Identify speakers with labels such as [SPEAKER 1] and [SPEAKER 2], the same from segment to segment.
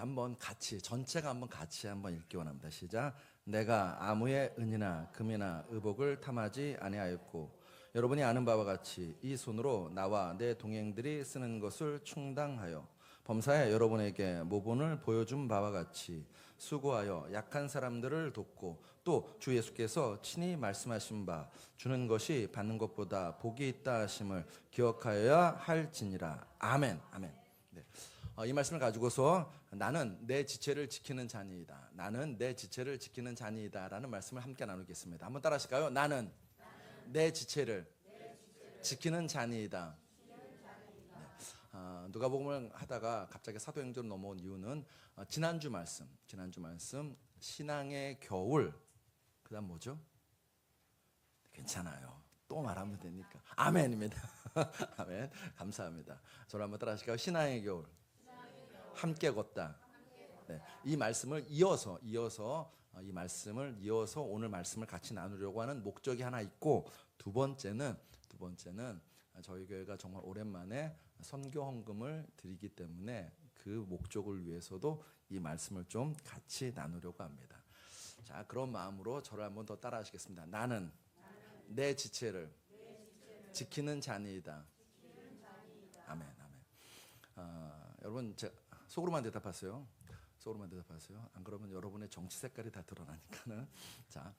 [SPEAKER 1] 한번 같이 전체가 한번 같이 한번 읽기 원합니다. 시작. 내가 아무의 은이나 금이나 의복을 탐하지 아니하였고 여러분이 아는 바와 같이 이 손으로 나와 내 동행들이 쓰는 것을 충당하여 범사에 여러분에게 모본을 보여준 바와 같이 수고하여 약한 사람들을 돕고 또 주 예수께서 친히 말씀하신 바 주는 것이 받는 것보다 복이 있다 하심을 기억하여야 할지니라. 아멘. 아멘. 네. 이 말씀을 가지고서 나는 내 지체를 지키는 자니이다. 나는 내 지체를 지키는 자니이다 라는 말씀을 함께 나누겠습니다. 한번 따라 하실까요? 나는 내 지체를 지키는 자니이다. 누가복음을 하다가 갑자기 사도행전으로 넘어온 이유는 지난주 말씀 신앙의 겨울, 그다음 뭐죠? 괜찮아요. 또 말하면 되니까 아멘입니다. 아멘. 감사합니다. 저를 한번 따라 하실까요? 신앙의 겨울 함께 걷다. 네, 이 말씀을 이어서 이 말씀을 이어서 오늘 말씀을 같이 나누려고 하는 목적이 하나 있고, 두 번째는 저희 교회가 정말 오랜만에 선교 헌금을 드리기 때문에 그 목적을 위해서도 이 말씀을 좀 같이 나누려고 합니다. 자, 그런 마음으로 저를 한번 더 따라 하시겠습니다. 나는 내 지체를 지키는 자니이다. 아멘. 여러분 속으로만 대답하세요. 속으로만 대답하세요. 안 그러면 여러분의 정치 색깔이 다 드러나니까는. 자,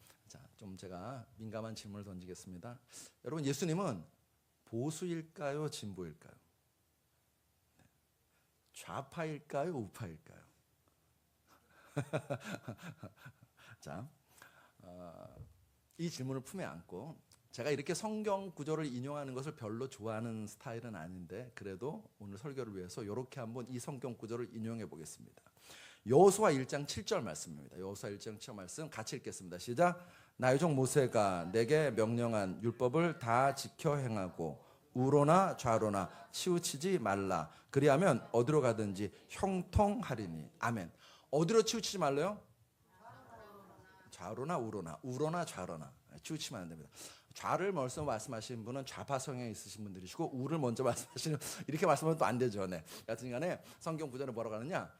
[SPEAKER 1] 좀 제가 민감한 질문을 던지겠습니다. 여러분, 예수님은 보수일까요, 진보일까요? 좌파일까요, 우파일까요? 자, 이 질문을 품에 안고 제가 이렇게 성경 구절을 인용하는 것을 별로 좋아하는 스타일은 아닌데 그래도 오늘 설교를 위해서 이렇게 한번 이 성경 구절을 인용해 보겠습니다. 여호수아 1장 7절 말씀입니다. 여호수아 1장 7절 말씀 같이 읽겠습니다. 시작. 나의 종 모세가 내게 명령한 율법을 다 지켜 행하고 우로나 좌로나 치우치지 말라. 그리하면 어디로 가든지 형통하리니. 아멘. 어디로 치우치지 말래요? 좌로나 우로나 좌로나 치우치면 안 됩니다. 좌를 먼저 말씀하시는 분은 좌파 성향이 있으신 분들이시고 우를 먼저 말씀하시는, 이렇게 말씀하면 또 안 되죠. 네. 여튼간에 성경 구절에 뭐라고 하느냐?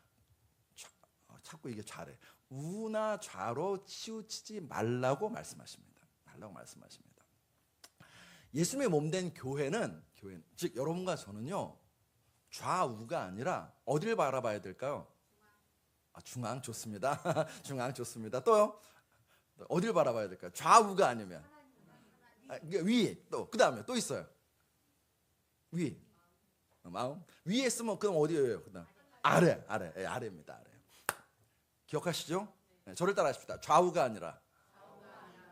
[SPEAKER 1] 자꾸 이게 좌래. 우나 좌로 치우치지 말라고 말씀하십니다. 예수님의 몸된 교회는 즉 여러분과 저는요, 좌우가 아니라 어디를 바라봐야 될까요? 중앙 좋습니다. 중앙 좋습니다. 또요? 어디를 바라봐야 될까요? 좌우가 아니면 위, 또 그다음에 또 있어요. 위, 마음. 위에 있으면 그럼 어디예요? 그다음 아래입니다. 아래. 기억하시죠? 네, 저를 따라하십시다. 좌우가 아니라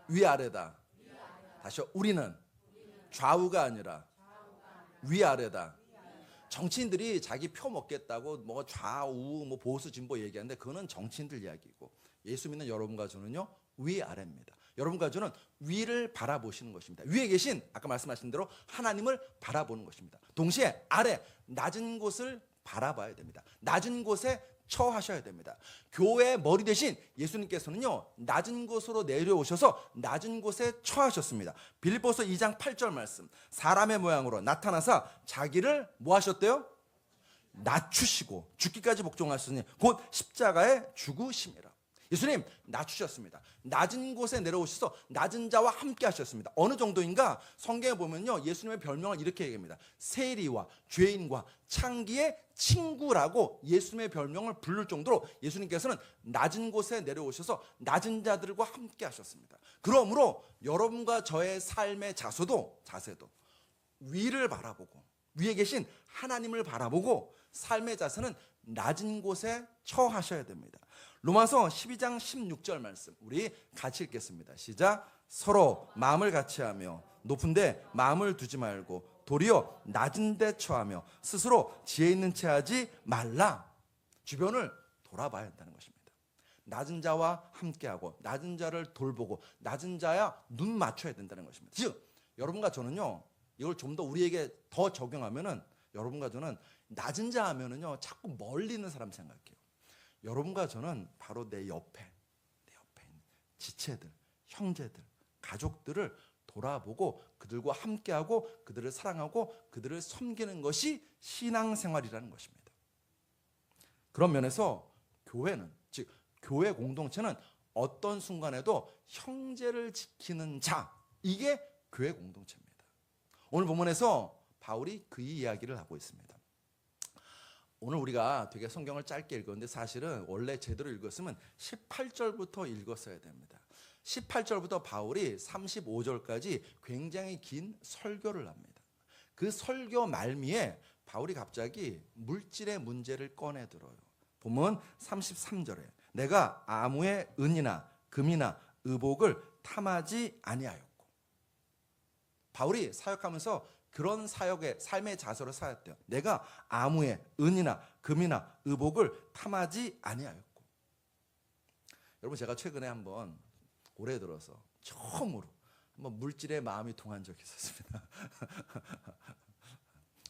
[SPEAKER 1] 위아래다. 다시요. 우리는 좌우가 아니라 위아래다. 정치인들이 자기 표 먹겠다고 뭐 좌우 뭐 보수 진보 얘기하는데 그거는 정치인들 이야기고, 예수 믿는 여러분과 저는요, 위아래입니다. 여러분과 저는 위를 바라보시는 것입니다. 위에 계신 아까 말씀하신 대로 하나님을 바라보는 것입니다. 동시에 아래 낮은 곳을 바라봐야 됩니다. 낮은 곳에 처하셔야 됩니다. 교회의 머리 대신 예수님께서는요, 낮은 곳으로 내려오셔서 낮은 곳에 처하셨습니다. 빌립보서 2장 8절 말씀. 사람의 모양으로 나타나사 자기를 뭐 하셨대요? 낮추시고 죽기까지 복종하셨으니 곧 십자가에 죽으심이라. 예수님 낮추셨습니다. 낮은 곳에 내려오셔서 낮은 자와 함께 하셨습니다. 어느 정도인가? 성경에 보면요, 예수님의 별명을 이렇게 얘기합니다. 세리와 죄인과 창기의 친구라고 예수님의 별명을 부를 정도로 예수님께서는 낮은 곳에 내려오셔서 낮은 자들과 함께 하셨습니다. 그러므로 여러분과 저의 삶의 자세도 위를 바라보고 위에 계신 하나님을 바라보고 삶의 자세는 낮은 곳에 처하셔야 됩니다. 로마서 12장 16절 말씀 우리 같이 읽겠습니다. 시작. 서로 마음을 같이하며 높은데 마음을 두지 말고 도리어 낮은 데 처하며 스스로 지혜 있는 채 하지 말라. 주변을 돌아봐야 한다는 것입니다. 낮은 자와 함께하고 낮은 자를 돌보고 낮은 자야 눈 맞춰야 된다는 것입니다. 즉 여러분과 저는요, 이걸 좀 더 우리에게 더 적용하면은, 여러분과 저는 낮은 자 하면은요 자꾸 멀리 있는 사람 생각해요. 여러분과 저는 바로 내 옆에 있는 지체들, 형제들, 가족들을 돌아보고 그들과 함께하고 그들을 사랑하고 그들을 섬기는 것이 신앙생활이라는 것입니다. 그런 면에서 교회는, 즉 교회 공동체는 어떤 순간에도 형제를 지키는 자, 이게 교회 공동체입니다. 오늘 본문에서 바울이 그 이야기를 하고 있습니다. 오늘 우리가 되게 성경을 짧게 읽었는데 사실은 원래 제대로 읽었으면 18절부터 읽었어야 됩니다. 18절부터 바울이 35절까지 굉장히 긴 설교를 합니다. 그 설교 말미에 바울이 갑자기 물질의 문제를 꺼내 들어요. 보면 33절에 내가 아무의 은이나 금이나 의복을 탐하지 아니하였고, 바울이 사역하면서 그런 사역의 삶의 자세로 살았대요. 내가 아무의 은이나 금이나 의복을 탐하지 아니하였고. 여러분, 제가 최근에 한번 올해 들어서 처음으로 한번 물질의 마음이 통한 적이 있었습니다.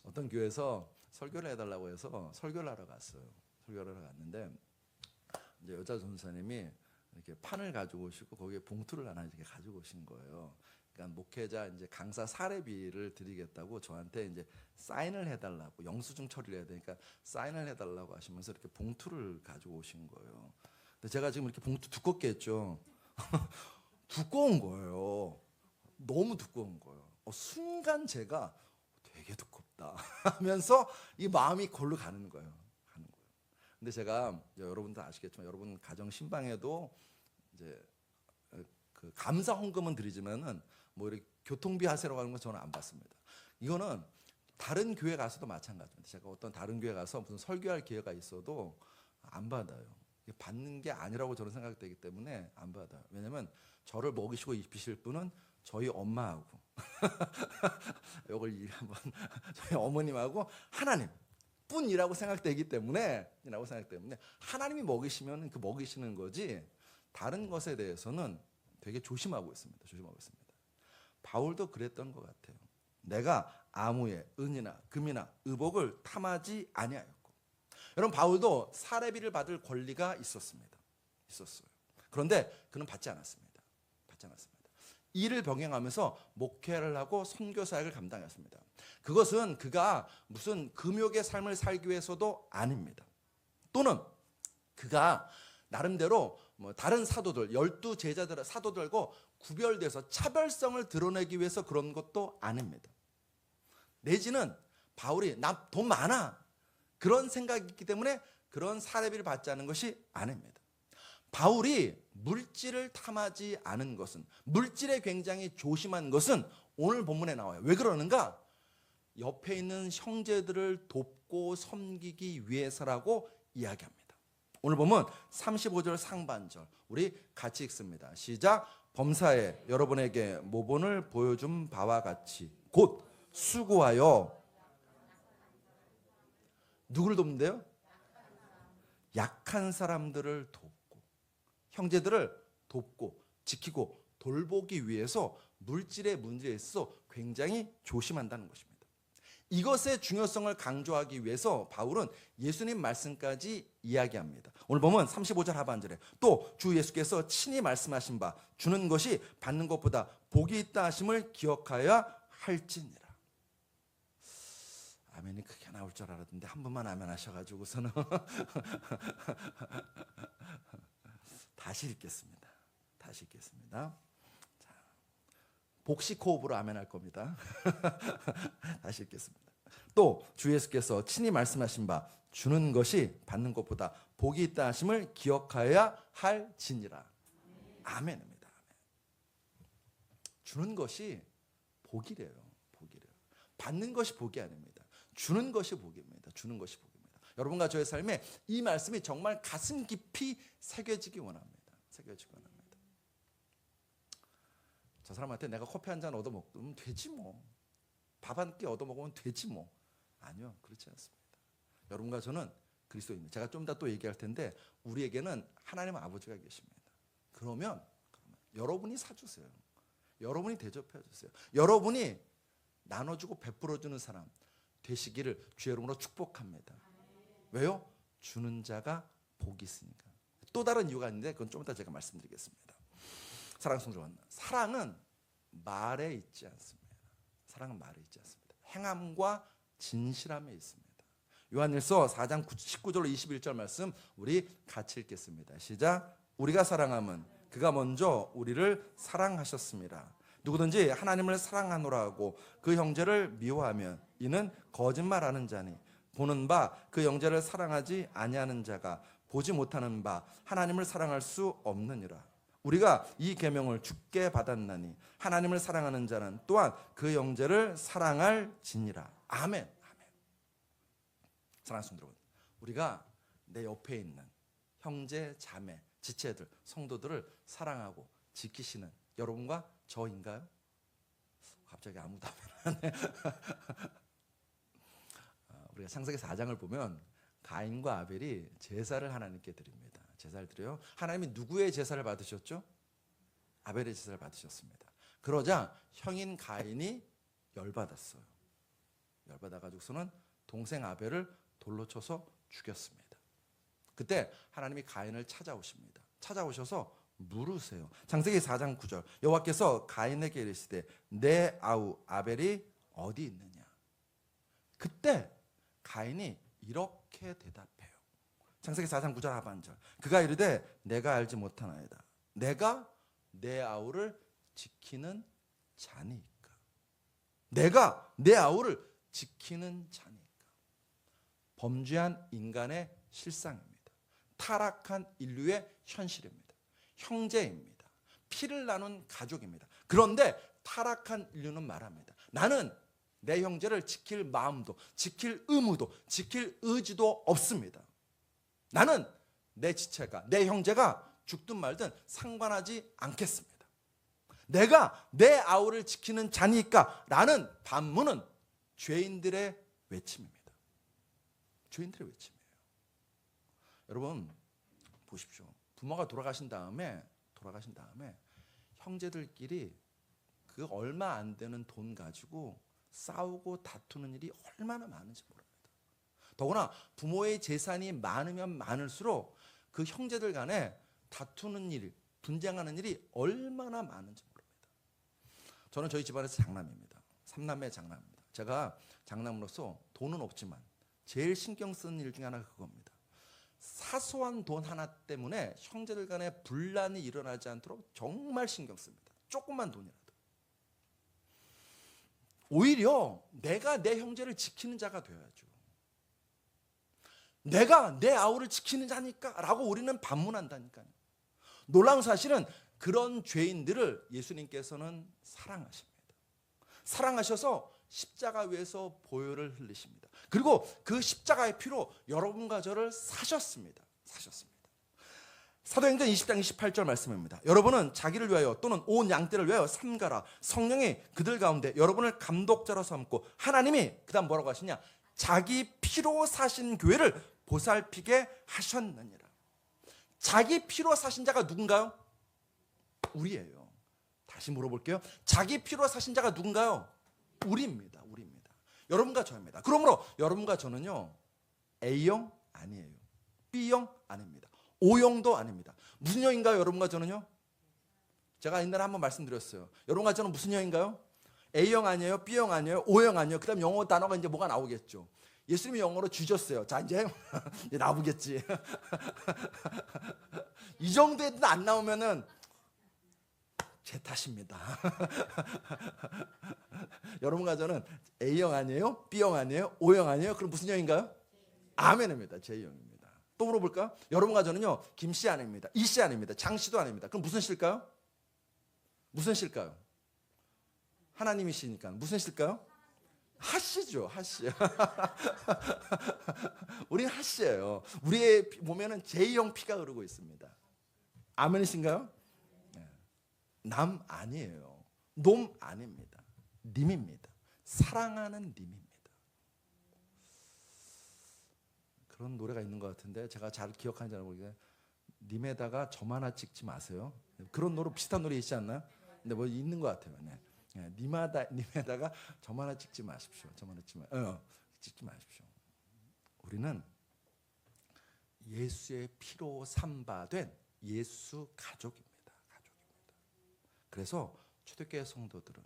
[SPEAKER 1] 어떤 교회에서 설교를 해달라고 해서 설교를 하러 갔어요. 설교를 하러 갔는데 이제 여자 전사님이 이렇게 판을 가지고 오시고 거기에 봉투를 하나 이렇게 가지고 오신 거예요. 그러니까 목회자 이제 강사 사례비를 드리겠다고 저한테 이제 사인을 해달라고, 영수증 처리를 해야 되니까 사인을 해달라고 하시면서 이렇게 봉투를 가지고 오신 거예요. 근데 제가 지금 이렇게 봉투 두껍게 했죠. 두꺼운 거예요. 너무 두꺼운 거예요. 순간 제가 되게 두껍다 하면서 이 마음이 골로 가는 거예요. 근데 제가 여러분도 아시겠지만 여러분 가정 신방에도 이제 그 감사 헌금은 드리지만은 뭐 이렇게 교통비 하세라고 하는 건 저는 안 받습니다. 이거는 다른 교회 가서도 마찬가지입니다. 제가 어떤 다른 교회 가서 무슨 설교할 기회가 있어도 안 받아요. 받는 게 아니라고 저는 생각되기 때문에 안 받아요. 왜냐면 저를 먹이시고 입히실 분은 저희 엄마하고 이걸 한번 저희 어머님하고 하나님 뿐이라고 생각되기 때문에 하나님이 먹이시면 그 먹이시는 거지 다른 것에 대해서는 되게 조심하고 있습니다. 바울도 그랬던 것 같아요. 내가 아무의 은이나 금이나 의복을 탐하지 아니하였고. 여러분, 바울도 사례비를 받을 권리가 있었어요. 그런데 그는 받지 않았습니다. 이를 병행하면서 목회를 하고 선교 사역을 감당했습니다. 그것은 그가 무슨 금욕의 삶을 살기 위해서도 아닙니다. 또는 그가 나름대로 뭐 다른 사도들, 12 제자들, 사도들과 구별돼서 차별성을 드러내기 위해서 그런 것도 아닙니다. 내지는 바울이 나 돈 많아 그런 생각이 있기 때문에 그런 사례비를 받지 않은 것이 아닙니다. 바울이 물질을 탐하지 않은 것은, 물질에 굉장히 조심한 것은 오늘 본문에 나와요. 왜 그러는가? 옆에 있는 형제들을 돕고 섬기기 위해서라고 이야기합니다. 오늘 보면 35절 상반절 우리 같이 읽습니다. 시작. 범사에 여러분에게 모본을 보여준 바와 같이 곧 수고하여 누구를 돕는데요? 약한 사람들을 돕고 형제들을 돕고 지키고 돌보기 위해서 물질의 문제에 있어서 굉장히 조심한다는 것입니다. 이것의 중요성을 강조하기 위해서 바울은 예수님 말씀까지 이야기합니다. 오늘 보면 35절 하반절에 또 주 예수께서 친히 말씀하신 바 주는 것이 받는 것보다 복이 있다 하심을 기억하여야 할지니라. 아멘이 크게 나올 줄 알았는데 한 번만 아멘 하셔가지고서는 다시 읽겠습니다. 자, 복식 호흡으로 아멘 할 겁니다. 다시 읽겠습니다. 또 주 예수께서 친히 말씀하신 바 주는 것이 받는 것보다 복이 있다 하심을 기억하여야 할지니라. 아멘입니다. 주는 것이 복이래요. 받는 것이 복이 아닙니다. 주는 것이 복입니다. 여러분과 저의 삶에 이 말씀이 정말 가슴 깊이 새겨지기 원합니다. 저 사람한테 내가 커피 한 잔 얻어 먹으면 되지 뭐. 밥 한 끼 얻어 먹으면 되지 뭐. 아니요, 그렇지 않습니다. 여러분과 저는 그리스도입니다. 제가 좀 이따 또 얘기할 텐데 우리에게는 하나님 아버지가 계십니다. 그러면 여러분이 사주세요. 여러분이 대접해 주세요. 여러분이 나눠주고 베풀어주는 사람 되시기를 주의 이름으로 축복합니다. 왜요? 주는 자가 복이 있으니까. 또 다른 이유가 있는데 그건 좀 이따 제가 말씀드리겠습니다. 사랑하는 성도 여러분, 사랑은 말에 있지 않습니다. 행함과 진실함에 있습니다. 요한일서 4장 19절로 21절 말씀 우리 같이 읽겠습니다. 시작. 우리가 사랑함은 그가 먼저 우리를 사랑하셨습니다. 누구든지 하나님을 사랑하노라 하고 그 형제를 미워하면 이는 거짓말하는 자니 보는 바 그 형제를 사랑하지 아니하는 자가 보지 못하는 바 하나님을 사랑할 수 없느니라. 우리가 이 계명을 주께 받았나니 하나님을 사랑하는 자는 또한 그 형제를 사랑할지니라. 아멘. 아멘. 사랑하는 성도 여러분, 우리가 내 옆에 있는 형제, 자매, 지체들, 성도들을 사랑하고 지키시는 여러분과 저인가요? 갑자기 아무도 안 하네. 우리가 창세기 4장을 보면 가인과 아벨이 제사를 하나님께 드립니다. 제사를 드려요. 하나님이 누구의 제사를 받으셨죠? 아벨의 제사를 받으셨습니다. 그러자 형인 가인이 열받았어요. 열받아가지고서는 동생 아벨을 돌로 쳐서 죽였습니다. 그때 하나님이 가인을 찾아오십니다. 찾아오셔서 물으세요. 창세기 4장 9절 여호와께서 가인에게 이르시되 내 아우 아벨이 어디 있느냐. 그때 가인이 이렇게 대답해요. 창세기 4장 9절 하반절 그가 이르되 내가 알지 못하나이다. 내가 내 아우를 지키는 자니까. 내가 내 아우를 지키는 자니까. 범죄한 인간의 실상입니다. 타락한 인류의 현실입니다. 형제입니다. 피를 나눈 가족입니다. 그런데 타락한 인류는 말합니다. 나는 내 형제를 지킬 마음도 지킬 의무도 지킬 의지도 없습니다. 나는 내 지체가 내 형제가 죽든 말든 상관하지 않겠습니다. 내가 내 아우를 지키는 자니까 라는 반문은 죄인들의 외침입니다. 죄인들의 외침이에요. 여러분 보십시오. 부모가 돌아가신 다음에 형제들끼리 그 얼마 안 되는 돈 가지고 싸우고 다투는 일이 얼마나 많은지 모릅니다. 더구나 부모의 재산이 많으면 많을수록 그 형제들 간에 다투는 일, 분쟁하는 일이 얼마나 많은지 모릅니다. 저는 저희 집안에서 장남입니다. 3남매 장남입니다. 제가 장남으로서 돈은 없지만 제일 신경 쓰는 일 중에 하나가 그겁니다. 사소한 돈 하나 때문에 형제들 간에 분란이 일어나지 않도록 정말 신경 씁니다. 조금만 돈이라도. 오히려 내가 내 형제를 지키는 자가 되어야죠. 내가 내 아우를 지키는 자니까 라고 우리는 반문한다니까요. 놀라운 사실은 그런 죄인들을 예수님께서는 사랑하십니다. 사랑하셔서 십자가 위에서 보혈을 흘리십니다. 그리고 그 십자가의 피로 여러분과 저를 사셨습니다. 사도행전 20장 28절 말씀입니다. 여러분은 자기를 위하여 또는 온 양떼를 위하여 삼가라. 성령이 그들 가운데 여러분을 감독자로 삼고 하나님이 그다음 뭐라고 하시냐? 자기 피로 사신 교회를 보살피게 하셨느니라. 자기 피로 사신 자가 누군가요? 우리예요. 다시 물어볼게요. 자기 피로 사신 자가 누군가요? 우리입니다. 여러분과 저입니다. 그러므로 여러분과 저는요 A형 아니에요. B형 아닙니다. O형도 아닙니다. 무슨 형인가요? 여러분과 저는요? 제가 옛날에 한번 말씀드렸어요. 여러분과 저는 무슨 형인가요? A형 아니에요? B형 아니에요? O형 아니에요? 그 다음 영어 단어가 이제 뭐가 나오겠죠. 예수님이 영어로 주셨어요. 자 이제 나오겠지. 이 정도에도 안 나오면은 제 탓입니다. 여러분과 저는 A형 아니에요? B형 아니에요? O형 아니에요? 그럼 무슨 형인가요? 아멘입니다. J형입니다. 또 물어볼까? 여러분과 저는요 김씨 아닙니다. 이씨 아닙니다. 장씨도 아닙니다. 그럼 무슨 씨일까요? 무슨 씨일까요? 하나님이시니까 무슨 씨일까요? 하씨죠. 하씨. 우리는 하씨예요. 우리의 몸에는 J형 피가 흐르고 있습니다. 아멘이신가요? 남 아니에요. 놈 아닙니다. 님입니다. 사랑하는 님입니다. 그런 노래가 있는 것 같은데 제가 잘 기억하는지 모르겠어요. 님에다가 점 하나 찍지 마세요. 그런 노래 비슷한 노래 있지 않나요? 근데 뭐 있는 것 같아요. 네. 님에다가 점 하나 찍지 마십시오. 점 하나 찍지 마십시오. 우리는 예수의 피로 삼바된 예수 가족입니다. 그래서 초대교회 성도들은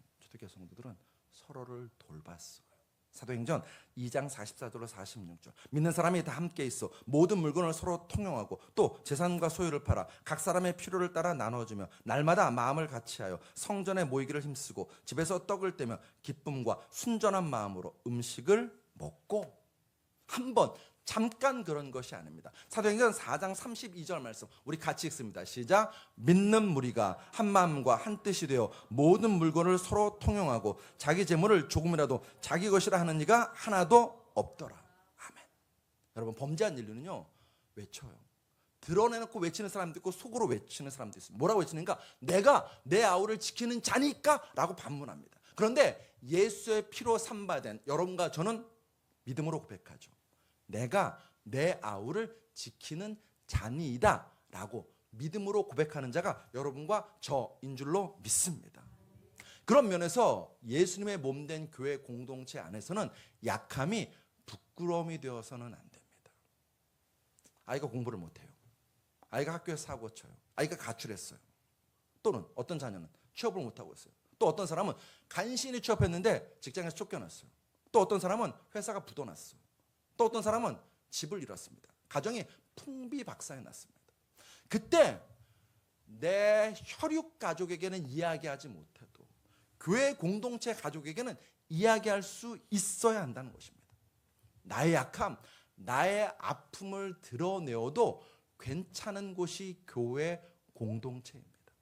[SPEAKER 1] 서로를 돌봤어요. 사도행전 2장 44절로 46절. 믿는 사람이 다 함께 있어 모든 물건을 서로 통용하고 또 재산과 소유를 팔아 각 사람의 필요를 따라 나눠주며 날마다 마음을 같이하여 성전에 모이기를 힘쓰고 집에서 떡을 떼며 기쁨과 순전한 마음으로 음식을 먹고. 한번 잠깐 그런 것이 아닙니다. 사도행전 4장 32절 말씀 우리 같이 읽습니다. 시작. 믿는 무리가 한 마음과 한 뜻이 되어 모든 물건을 서로 통용하고 자기 재물을 조금이라도 자기 것이라 하는 이가 하나도 없더라. 아멘. 여러분, 범죄한 인류는요 외쳐요. 드러내놓고 외치는 사람도 있고 속으로 외치는 사람도 있습니다. 뭐라고 외치는가? 내가 내 아우를 지키는 자니까 라고 반문합니다. 그런데 예수의 피로 삼바된 여러분과 저는 믿음으로 고백하죠. 내가 내 아우를 지키는 자니이다 라고 믿음으로 고백하는 자가 여러분과 저인 줄로 믿습니다. 그런 면에서 예수님의 몸된 교회 공동체 안에서는 약함이 부끄러움이 되어서는 안 됩니다. 아이가 공부를 못해요. 아이가 학교에서 사고 쳐요. 아이가 가출했어요. 또는 어떤 자녀는 취업을 못하고 있어요. 또 어떤 사람은 간신히 취업했는데 직장에서 쫓겨났어요. 또 어떤 사람은 회사가 부도났어요. 또 어떤 사람은 집을 잃었습니다. 가정이 풍비박산이 났습니다. 그때 내 혈육 가족에게는 이야기하지 못해도 교회 공동체 가족에게는 이야기할 수 있어야 한다는 것입니다. 나의 약함, 나의 아픔을 드러내어도 괜찮은 곳이 교회 공동체입니다.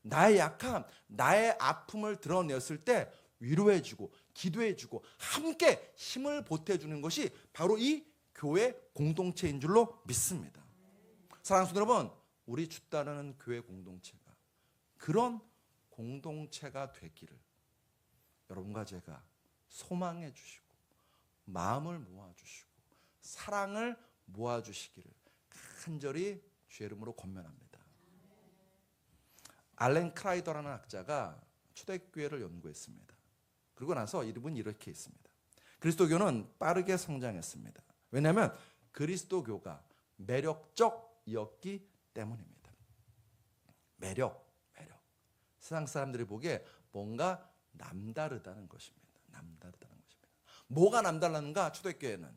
[SPEAKER 1] 나의 약함, 나의 아픔을 드러냈을 때 위로해주고 기도해주고 함께 힘을 보태주는 것이 바로 이 교회 공동체인 줄로 믿습니다. 사랑하는 성도 여러분, 우리 주 따르는 교회 공동체가 그런 공동체가 되기를 여러분과 제가 소망해 주시고 마음을 모아주시고 사랑을 모아주시기를 간절히 주의 이름으로 권면합니다. 알렌 크라이더라는 학자가 초대교회를 연구했습니다. 그리고 나서 이분이 이렇게 했습니다. 그리스도교는 빠르게 성장했습니다. 왜냐하면 그리스도교가 매력적이었기 때문입니다. 매력. 세상 사람들이 보기에 뭔가 남다르다는 것입니다. 뭐가 남다른가? 초대교회는.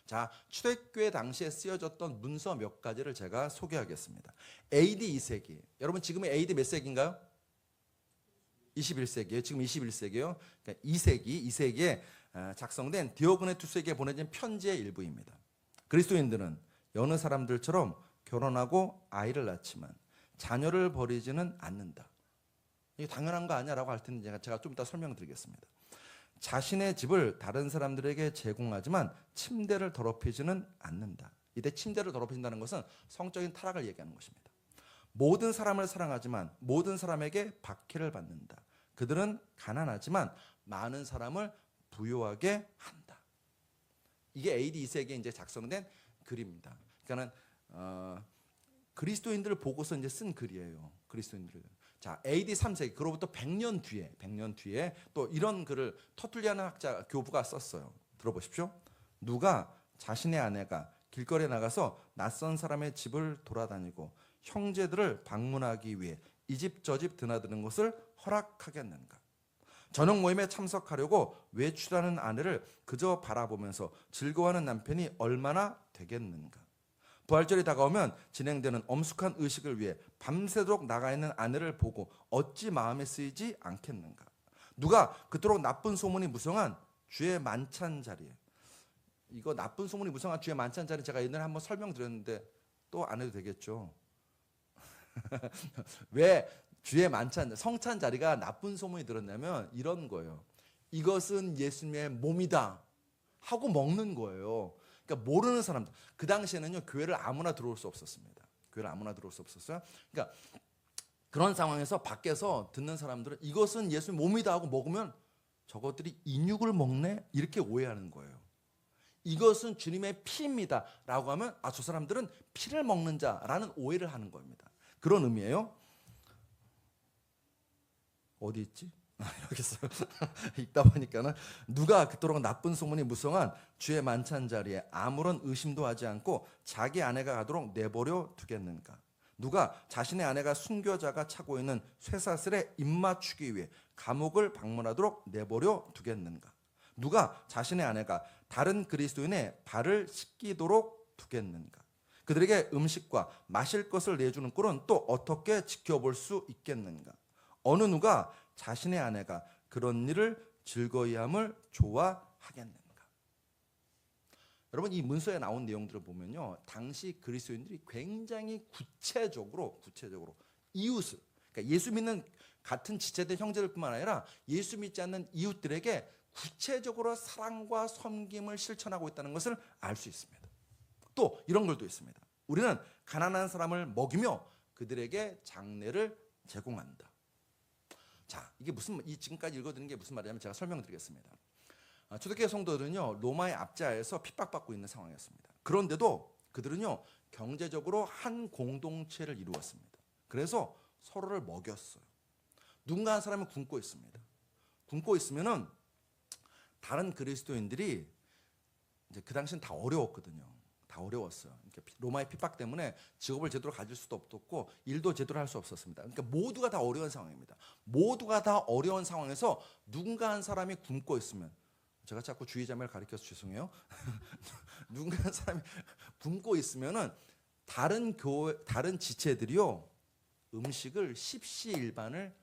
[SPEAKER 1] 자, 초대교회 당시에 쓰여졌던 문서 몇 가지를 제가 소개하겠습니다. AD 2세기. 여러분 지금은 AD 몇 세기인가요? 21세기예요. 지금 21세기예요. 그러니까 2세기에 작성된 디오그네투스에게 보내진 편지의 일부입니다. 그리스도인들은 여느 사람들처럼 결혼하고 아이를 낳지만 자녀를 버리지는 않는다. 이게 당연한 거 아니야라고 할 텐데 제가 좀 이따 설명드리겠습니다. 자신의 집을 다른 사람들에게 제공하지만 침대를 더럽히지는 않는다. 이때 침대를 더럽힌다는 것은 성적인 타락을 얘기하는 것입니다. 모든 사람을 사랑하지만 모든 사람에게 박해를 받는다. 그들은 가난하지만 많은 사람을 부유하게 한다. 이게 AD 2세기에 이제 작성된 글입니다. 그러니까는 그리스도인들을 보고서 이제 쓴 글이에요. 그리스도인들. 자, AD 3세기 그로부터 100년 뒤에 또 이런 글을 터툴리아는 학자 교부가 썼어요. 들어보십시오. 누가 자신의 아내가 길거리에 나가서 낯선 사람의 집을 돌아다니고 형제들을 방문하기 위해 이 집 저 집 드나드는 것을 허락하겠는가? 저녁 모임에 참석하려고 외출하는 아내를 그저 바라보면서 즐거워하는 남편이 얼마나 되겠는가? 부활절이 다가오면 진행되는 엄숙한 의식을 위해 밤새도록 나가 있는 아내를 보고 어찌 마음에 쓰이지 않겠는가? 누가 그토록 나쁜 소문이 무성한 주의 만찬 자리에, 이거 나쁜 소문이 무성한 주의 만찬 자리 제가 옛날에 한번 설명드렸는데 또 안 해도 되겠죠? 왜 주의 만찬, 성찬 자리가 나쁜 소문이 들었냐면 이런 거예요. 이것은 예수님의 몸이다 하고 먹는 거예요. 그러니까 모르는 사람들. 그 당시에는요 교회를 아무나 들어올 수 없었습니다. 교회를 아무나 들어올 수 없었어요. 그러니까 그런 상황에서 밖에서 듣는 사람들은 이것은 예수의 몸이다 하고 먹으면 저것들이 인육을 먹네 이렇게 오해하는 거예요. 이것은 주님의 피입니다 라고 하면 저 사람들은 피를 먹는 자라는 오해를 하는 겁니다. 그런 의미예요. 어디 있지? 여기 있어요. 읽다 보니까는 누가 그토록 나쁜 소문이 무성한 주의 만찬 자리에 아무런 의심도 하지 않고 자기 아내가 가도록 내버려 두겠는가? 누가 자신의 아내가 순교자가 차고 있는 쇠사슬에 입맞추기 위해 감옥을 방문하도록 내버려 두겠는가? 누가 자신의 아내가 다른 그리스도인의 발을 씻기도록 두겠는가? 그들에게 음식과 마실 것을 내주는 꼴은 또 어떻게 지켜볼 수 있겠는가? 어느 누가 자신의 아내가 그런 일을 즐거이함을 좋아하겠는가? 여러분, 이 문서에 나온 내용들을 보면요, 당시 그리스도인들이 굉장히 구체적으로 이웃을, 그러니까 예수 믿는 같은 지체된 형제들뿐만 아니라 예수 믿지 않는 이웃들에게 구체적으로 사랑과 섬김을 실천하고 있다는 것을 알 수 있습니다. 또 이런 글도 있습니다. 우리는 가난한 사람을 먹이며 그들에게 장례를 제공한다. 자, 이게 이 지금까지 읽어드린 게 무슨 말이냐면 제가 설명드리겠습니다. 초대교회 성도들은요, 로마의 압제하에서 핍박받고 있는 상황이었습니다. 그런데도 그들은요, 경제적으로 한 공동체를 이루었습니다. 그래서 서로를 먹였어요. 누군가 한 사람이 굶고 있습니다. 굶고 있으면은 다른 그리스도인들이 이제 그 당시는 다 어려웠거든요. 다 어려웠어요. 그러니까 로마의 핍박 때문에 직업을 제대로 가질 수도 없었고 일도 제대로 할 수 없었습니다. 그러니까 모두가 다 어려운 상황입니다. 모두가 다 어려운 상황에서 누군가 한 사람이 굶고 있으면, 제가 자꾸 주의자매를 가리켜서 죄송해요. 누군가 한 사람이 굶고 있으면은 다른 지체들이요, 음식을 십시일반을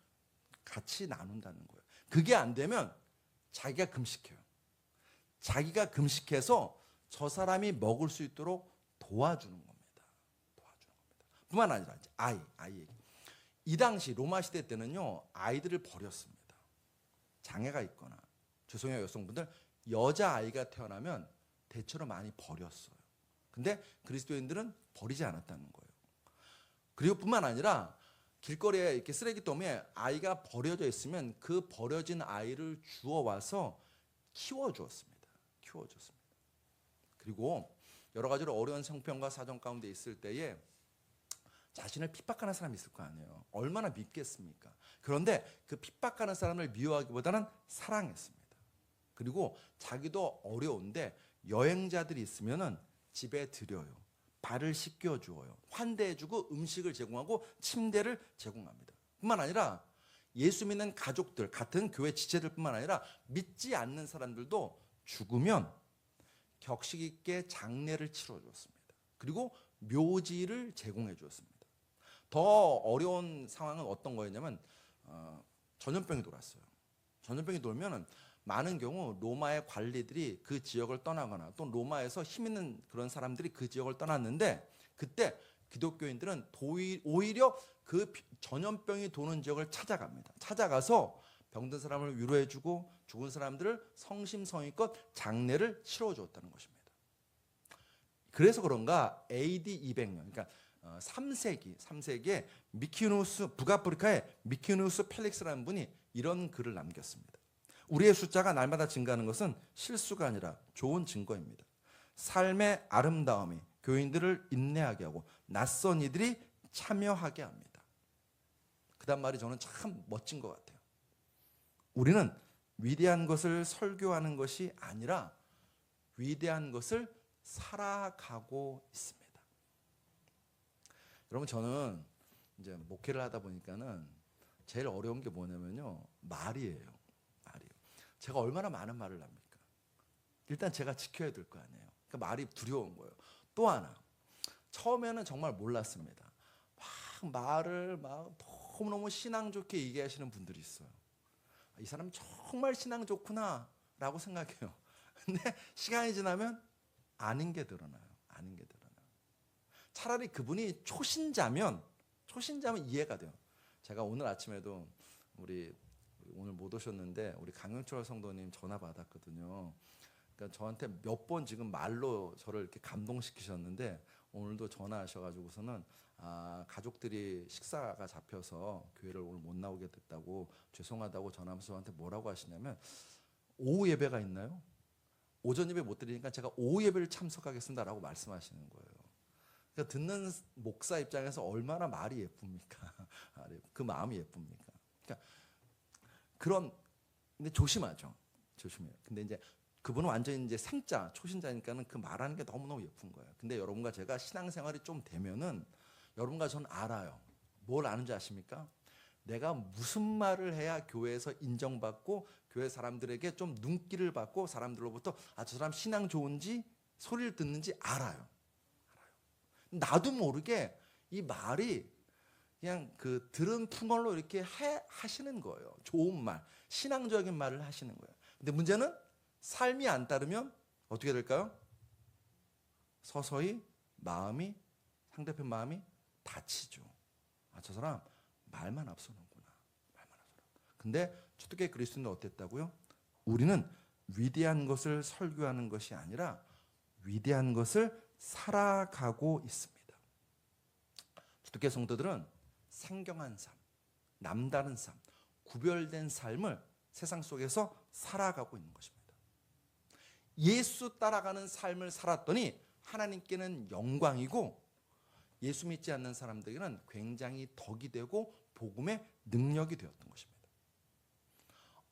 [SPEAKER 1] 같이 나눈다는 거예요. 그게 안 되면 자기가 금식해요. 자기가 금식해서 저 사람이 먹을 수 있도록 도와주는 겁니다. 뿐만 아니라 아이에게. 이 당시 로마 시대 때는요, 아이들을 버렸습니다. 장애가 있거나, 죄송해요 여성분들, 여자아이가 태어나면 대체로 많이 버렸어요. 근데 그리스도인들은 버리지 않았다는 거예요. 그리고 뿐만 아니라 길거리에 이렇게 쓰레기통에 아이가 버려져 있으면 그 버려진 아이를 주워와서 키워주었습니다. 그리고 여러 가지로 어려운 형편과 사정 가운데 있을 때에 자신을 핍박하는 사람이 있을 거 아니에요. 얼마나 믿겠습니까? 그런데 그 핍박하는 사람을 미워하기보다는 사랑했습니다. 그리고 자기도 어려운데 여행자들이 있으면은 집에 들여요. 발을 씻겨주어요. 환대해주고 음식을 제공하고 침대를 제공합니다. 뿐만 아니라 예수 믿는 가족들, 같은 교회 지체들뿐만 아니라 믿지 않는 사람들도 죽으면 격식 있게 장례를 치러주었습니다. 그리고 묘지를 제공해 주었습니다. 더 어려운 상황은 어떤 거였냐면 전염병이 돌았어요. 전염병이 돌면은 많은 경우 로마의 관리들이 그 지역을 떠나거나 또 로마에서 힘 있는 그런 사람들이 그 지역을 떠났는데, 그때 기독교인들은 오히려 그 전염병이 도는 지역을 찾아갑니다. 찾아가서 병든 사람을 위로해주고 죽은 사람들을 성심성의껏 장례를 치러주었다는 것입니다. 그래서 그런가 AD 200년, 그러니까 3세기에 북아프리카의 미키누스 펠릭스라는 분이 이런 글을 남겼습니다. 우리의 숫자가 날마다 증가하는 것은 실수가 아니라 좋은 증거입니다. 삶의 아름다움이 교인들을 인내하게 하고 낯선 이들이 참여하게 합니다. 그다음 말이 저는 참 멋진 것 같아요. 우리는 위대한 것을 설교하는 것이 아니라 위대한 것을 살아가고 있습니다. 여러분, 저는 이제 목회를 하다 보니까는 제일 어려운 게 뭐냐면요, 말이에요. 제가 얼마나 많은 말을 합니까? 일단 제가 지켜야 될 거 아니에요. 그러니까 말이 두려운 거예요. 또 하나, 처음에는 정말 몰랐습니다. 말을 너무너무 신앙 좋게 얘기하시는 분들이 있어요. 이 사람 정말 신앙 좋구나 라고 생각해요. 근데 시간이 지나면 아닌 게 드러나요. 차라리 그분이 초신자면 이해가 돼요. 제가 오늘 아침에도 오늘 못 오셨는데 우리 강영철 성도님 전화 받았거든요. 그러니까 저한테 몇 번 지금 말로 저를 이렇게 감동시키셨는데, 오늘도 전화하셔가지고서는 가족들이 식사가 잡혀서 교회를 오늘 못 나오게 됐다고, 죄송하다고 전화하면서 저한테 뭐라고 하시냐면, 오후 예배가 있나요? 오전 예배 못 드리니까 제가 오후 예배를 참석하겠습니다라고 말씀하시는 거예요. 그러니까 듣는 목사 입장에서 얼마나 말이 예쁩니까? 그 마음이 예쁩니까? 그러니까 근데 조심해요. 근데 이제 그분은 완전히 이제 생자 초신자니까는 그 말하는 게 너무너무 예쁜 거예요. 근데 여러분과 제가 신앙생활이 좀 되면은 여러분과 저는 알아요. 뭘 아는지 아십니까? 내가 무슨 말을 해야 교회에서 인정받고 교회 사람들에게 좀 눈길을 받고 사람들로부터 저 사람 신앙 좋은지 소리를 듣는지 알아요. 나도 모르게 이 말이 그냥 그 들은 풍월로 이렇게 하시는 거예요. 좋은 말, 신앙적인 말을 하시는 거예요. 근데 문제는 삶이 안 따르면 어떻게 될까요? 서서히 상대편 마음이 다치죠. 저 사람 말만 앞서는구나. 말만 앞서는. 근데 초대교회 그리스도인은 어땠다고요? 우리는 위대한 것을 설교하는 것이 아니라 위대한 것을 살아가고 있습니다. 초대교회 성도들은 생경한 삶, 남다른 삶, 구별된 삶을 세상 속에서 살아가고 있는 것입니다. 예수 따라가는 삶을 살았더니 하나님께는 영광이고 예수 믿지 않는 사람들에게는 굉장히 덕이 되고 복음의 능력이 되었던 것입니다.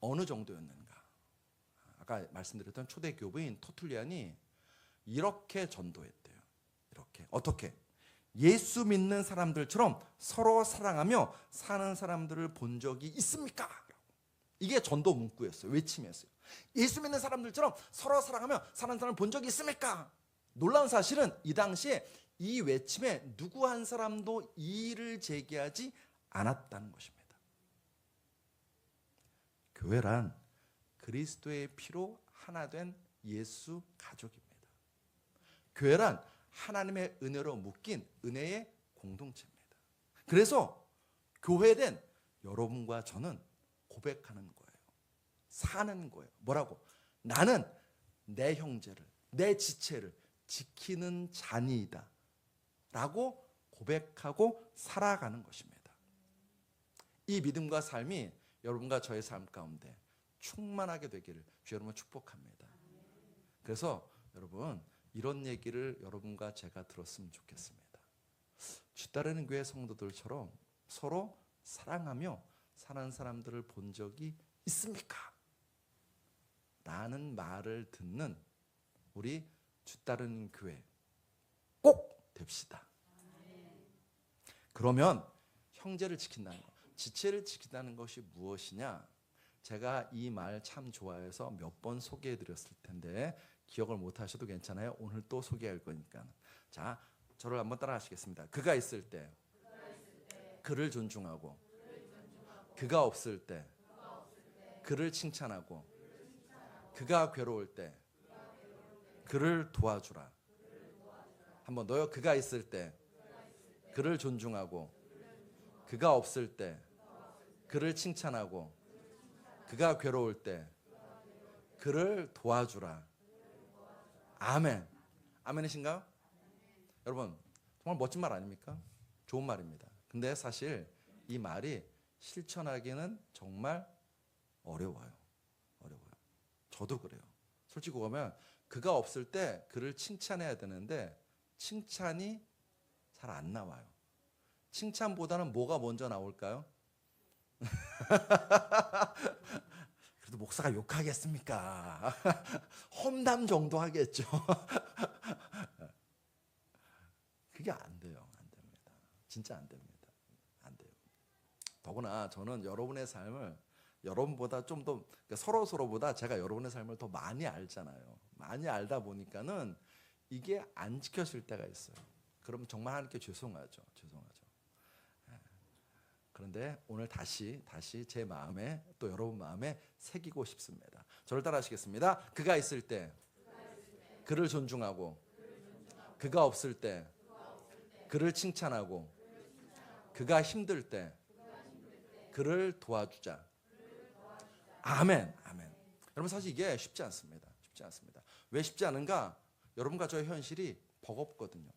[SPEAKER 1] 어느 정도였는가? 아까 말씀드렸던 초대 교부인 터툴리안이 이렇게 전도했대요. 이렇게. 어떻게? 예수 믿는 사람들처럼 서로 사랑하며 사는 사람들을 본 적이 있습니까? 이게 전도 문구였어요. 외침이었어요. 예수 믿는 사람들처럼 서로 사랑하며 사는 사람을 본 적이 있습니까? 놀라운 사실은 이 당시에 이 외침에 누구 한 사람도 이의를 제기하지 않았다는 것입니다. 교회란 그리스도의 피로 하나 된 예수 가족입니다. 교회란 하나님의 은혜로 묶인 은혜의 공동체입니다. 그래서 교회된 여러분과 저는 고백하는 거예요. 사는 거예요. 뭐라고? 나는 내 형제를, 내 지체를 지키는 자니이다 라고 고백하고 살아가는 것입니다. 이 믿음과 삶이 여러분과 저의 삶 가운데 충만하게 되기를 주 여러분 축복합니다. 그래서 여러분 이런 얘기를 여러분과 제가 들었으면 좋겠습니다. 주 따르는 교회 성도들처럼 서로 사랑하며 사는 사람들을 본 적이 있습니까? 라는 말을 듣는 우리 주 따르는 교회 꼭 됩시다. 그러면 형제를 지킨다는 것, 지체를 지킨다는 것이 무엇이냐? 제가 이 말 참 좋아해서 몇 번 소개해 드렸을 텐데 기억을 못 하셔도 괜찮아요. 오늘 또 소개할 거니까. 자, 저를 한번 따라 하시겠습니다. 그가 있을 때 그를 존중하고 그가 없을 때 그를 칭찬하고 그가 괴로울 때 그를 도와주라. 한번 더요. 그가 있을 때 그를 존중하고 그가 없을 때 그를 칭찬하고 그가 괴로울 때 그를 도와주라. 아멘. 아멘이신가요? 여러분 정말 멋진 말 아닙니까? 좋은 말입니다. 근데 사실 이 말이 실천하기는 정말 어려워요. 저도 그래요. 솔직히 보면 그가 없을 때 그를 칭찬해야 되는데 칭찬이 잘 안 나와요. 칭찬보다는 뭐가 먼저 나올까요? 그래도 목사가 욕하겠습니까? 험담 정도 하겠죠. 그게 안 돼요. 안 됩니다. 진짜 안 됩니다. 안 돼요. 더구나 저는 여러분의 삶을 여러분보다 좀 더 서로보다 제가 여러분의 삶을 더 많이 알잖아요. 많이 알다 보니까는 이게 안 지켜질 때가 있어요. 그럼 정말 하나님께 죄송하죠. 그런데 오늘 다시 제 마음에 또 여러분 마음에 새기고 싶습니다. 저를 따라 하시겠습니다. 그가 있을 때 그를 존중하고 그가 없을 때 그를 칭찬하고 그가 힘들 때 그를 도와주자. 아멘. 여러분 사실 이게 쉽지 않습니다. 왜 쉽지 않은가? 여러분과 저의 현실이 버겁거든요.